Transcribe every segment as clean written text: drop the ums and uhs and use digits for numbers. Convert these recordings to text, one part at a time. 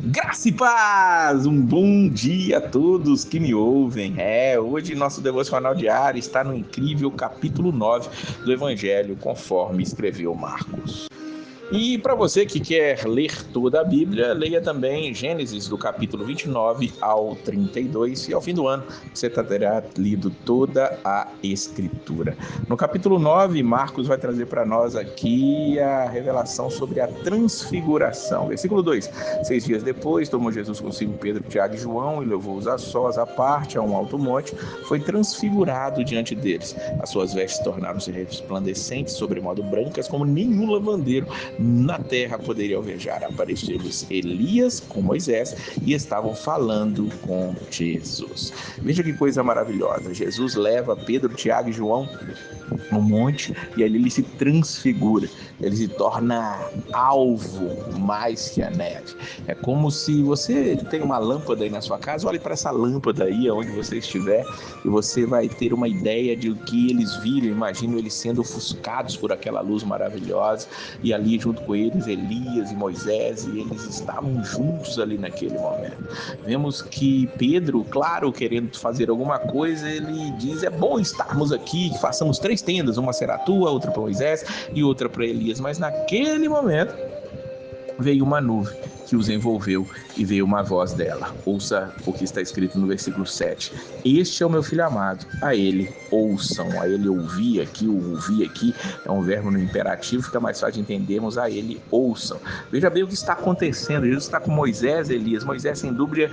Graça e paz! Um bom dia a todos que me ouvem. Hoje nosso devocional diário está no incrível capítulo 9 do Evangelho, conforme escreveu Marcos. E para você que quer ler toda a Bíblia, leia também Gênesis do capítulo 29 ao 32 e ao fim do ano você terá lido toda a Escritura. No capítulo 9, Marcos vai trazer para nós aqui a revelação sobre a transfiguração. Versículo 2: 6 dias depois, tomou Jesus consigo Pedro, Tiago e João e levou-os a sós, à parte, a um alto monte, foi transfigurado diante deles. As suas vestes tornaram-se resplandecentes, sobremodo brancas, como nenhum lavandeiro na terra poderia alvejar. Apareceu-lhes Elias com Moisés e estavam falando com Jesus. Veja que coisa maravilhosa. Jesus leva Pedro, Tiago e João no monte e ali ele se transfigura, ele se torna alvo mais que a neve. É como se você tem uma lâmpada aí na sua casa, olhe para essa lâmpada aí onde você estiver e você vai ter uma ideia de o que eles viram. Imagino eles sendo ofuscados por aquela luz maravilhosa e ali junto com eles Elias e Moisés, e eles estavam juntos ali naquele momento. Vemos que Pedro, claro, querendo fazer alguma coisa, ele diz: é bom estarmos aqui, que façamos 3 tendas, uma será tua, outra para Moisés e outra para Elias. Mas naquele momento veio uma nuvem que os envolveu e veio uma voz dela. Ouça o que está escrito no versículo 7. Este é o meu filho amado, a ele ouçam. A ele ouvir aqui, o ouvir aqui é um verbo no imperativo, fica mais fácil de entendermos, a ele ouçam. Veja bem o que está acontecendo. Jesus está com Moisés e Elias. Moisés, sem dúvida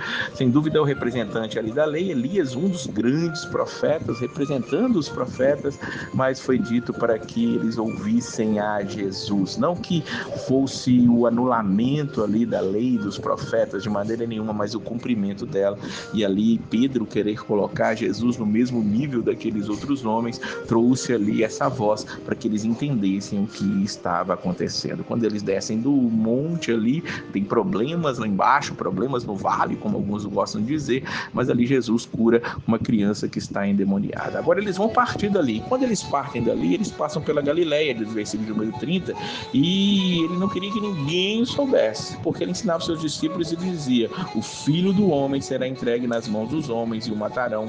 é o representante ali da lei. Elias, um dos grandes profetas, representando os profetas, mas foi dito para que eles ouvissem a Jesus. Não que fosse o anulamento ali da lei dos profetas de maneira nenhuma, mas o cumprimento dela. E ali Pedro querer colocar Jesus no mesmo nível daqueles outros homens trouxe ali essa voz para que eles entendessem o que estava acontecendo. Quando eles descem do monte ali, tem problemas lá embaixo, problemas no vale, como alguns gostam de dizer, mas ali Jesus cura uma criança que está endemoniada. Agora eles vão partir dali. Quando eles partem dali, eles passam pela Galileia, diz o versículo número 30, e ele não queria que ninguém soubesse, porque ele ensinava os seus discípulos e dizia: o filho do homem será entregue nas mãos dos homens e o matarão,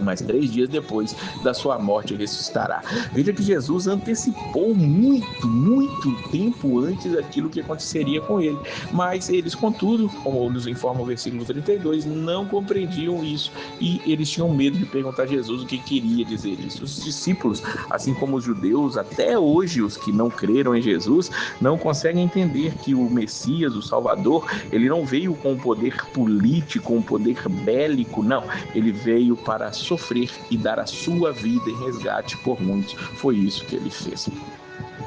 mas 3 dias depois da sua morte ressuscitará. Veja que Jesus antecipou muito tempo antes daquilo que aconteceria com ele. Mas eles, contudo, como nos informa o versículo 32, não compreendiam isso e eles tinham medo de perguntar a Jesus o que queria dizer isso. Os discípulos, assim como os judeus, até hoje os que não creram em Jesus, não conseguem entender que o Messias, o Salvador, ele não veio com um poder político, um poder bélico, não. Ele veio para sofrer e dar a sua vida em resgate por muitos. Foi isso que ele fez.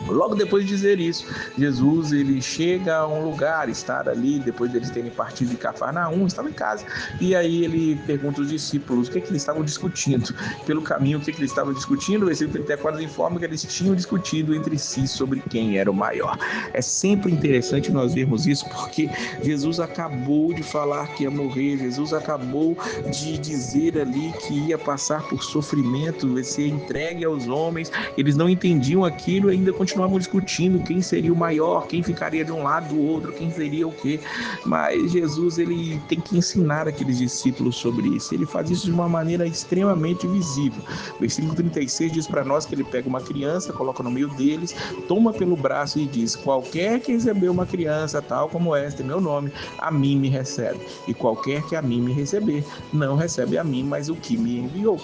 Logo depois de dizer isso, Jesus ele chega a um lugar, estar ali, depois deles terem partido de Cafarnaum, estava em casa, e aí ele pergunta aos discípulos o que eles estavam discutindo. Pelo caminho, o que eles estavam discutindo, o versículo 34 informa que eles tinham discutido entre si sobre quem era o maior. É sempre interessante nós vermos isso, porque Jesus acabou de falar que ia morrer, Jesus acabou de dizer ali que ia passar por sofrimento, ia ser entregue aos homens. Eles não entendiam aquilo e ainda continuavam discutindo quem seria o maior, quem ficaria de um lado do outro, quem seria o quê. Mas Jesus ele tem que ensinar aqueles discípulos sobre isso. Ele faz isso de uma maneira extremamente visível. O versículo 36 diz para nós que ele pega uma criança, coloca no meio deles, toma pelo braço e diz: qualquer que receber uma criança tal como esta em meu nome, a mim me recebe. E qualquer que a mim me receber, não recebe a mim, mas o que me enviou.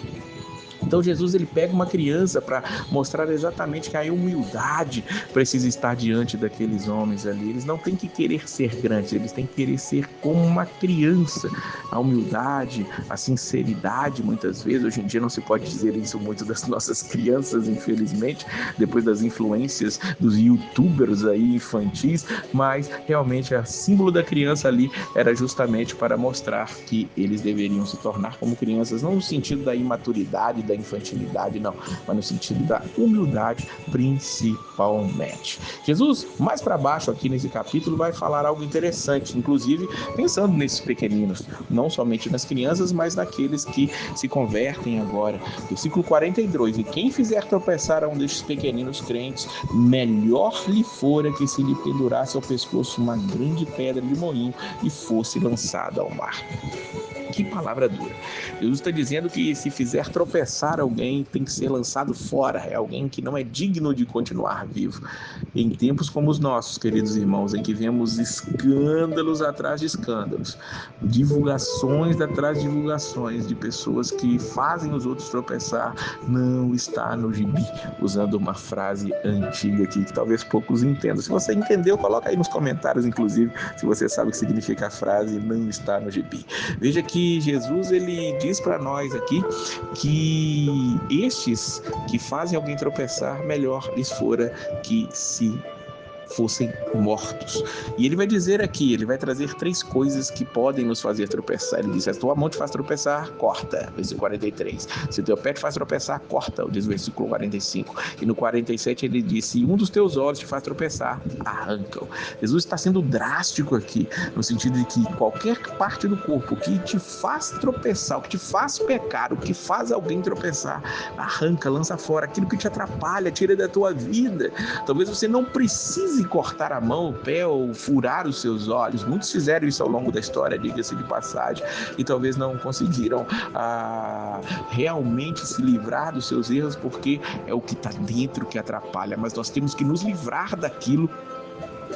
Então Jesus ele pega uma criança para mostrar exatamente que a humildade precisa estar diante daqueles homens ali. Eles não têm que querer ser grandes, eles têm que querer ser como uma criança. A humildade, a sinceridade, muitas vezes, hoje em dia não se pode dizer isso muito das nossas crianças, infelizmente, depois das influências dos youtubers aí infantis, mas realmente o símbolo da criança ali era justamente para mostrar que eles deveriam se tornar como crianças, não no sentido da imaturidade, da infantilidade, não, mas no sentido da humildade principalmente. Jesus, mais para baixo aqui nesse capítulo, vai falar algo interessante, inclusive pensando nesses pequeninos, não somente nas crianças, mas naqueles que se convertem agora. Versículo 42, e quem fizer tropeçar a um destes pequeninos crentes, melhor lhe fora que se lhe pendurasse ao pescoço uma grande pedra de moinho e fosse lançada ao mar. Que palavra dura. Jesus está dizendo que se fizer tropeçar alguém, tem que ser lançado fora. É alguém que não é digno de continuar vivo. Em tempos como os nossos, queridos irmãos, em que vemos escândalos atrás de escândalos, divulgações atrás de divulgações de pessoas que fazem os outros tropeçar, não está no gibi. Usando uma frase antiga aqui, que talvez poucos entendam. Se você entendeu, coloca aí nos comentários, inclusive, se você sabe o que significa a frase não está no gibi. Veja que Jesus, ele diz para nós aqui que estes que fazem alguém tropeçar, melhor lhes fora que se fossem mortos. E ele vai dizer aqui, ele vai trazer 3 coisas que podem nos fazer tropeçar. Ele diz, se a tua mão te faz tropeçar, corta, versículo 43. Se o teu pé te faz tropeçar, corta, diz o versículo 45. E no 47 ele diz, se um dos teus olhos te faz tropeçar, arranca-o. Jesus está sendo drástico aqui, no sentido de que qualquer parte do corpo que te faz tropeçar, o que te faz pecar, o que faz alguém tropeçar, arranca, lança fora, aquilo que te atrapalha, tira da tua vida. Talvez você não precise cortar a mão, o pé ou furar os seus olhos. Muitos fizeram isso ao longo da história, diga-se de passagem, e talvez não conseguiram realmente se livrar dos seus erros, porque é o que está dentro que atrapalha. Mas nós temos que nos livrar daquilo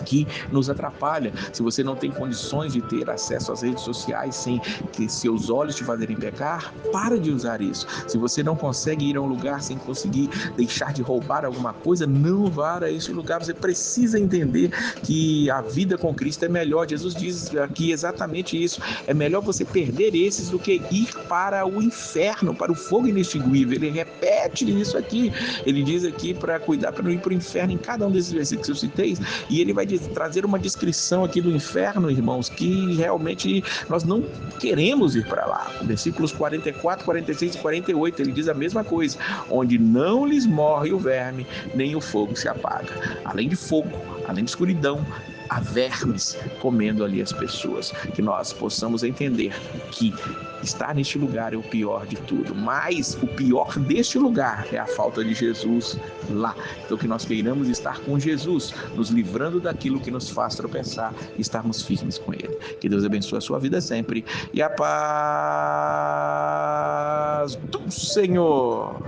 que nos atrapalha. Se você não tem condições de ter acesso às redes sociais sem que seus olhos te fazerem pecar, para de usar isso. Se você não consegue ir a um lugar sem conseguir deixar de roubar alguma coisa, não vá a esse lugar. Você precisa entender que a vida com Cristo é melhor. Jesus diz aqui exatamente isso. É melhor você perder esses do que ir para o inferno, para o fogo inextinguível. Ele repete isso aqui. Ele diz aqui para cuidar para não ir para o inferno em cada um desses versículos que eu citei. E ele vai trazer uma descrição aqui do inferno, irmãos, que realmente nós não queremos ir para lá. Versículos 44, 46 e 48, ele diz a mesma coisa, onde não lhes morre o verme, nem o fogo se apaga. Além de fogo, além de escuridão, há vermes comendo ali as pessoas. Que nós possamos entender que estar neste lugar é o pior de tudo, mas o pior deste lugar é a falta de Jesus lá. Então que nós queiramos estar com Jesus, nos livrando daquilo que nos faz tropeçar e estarmos firmes com Ele. Que Deus abençoe a sua vida sempre e a paz do Senhor.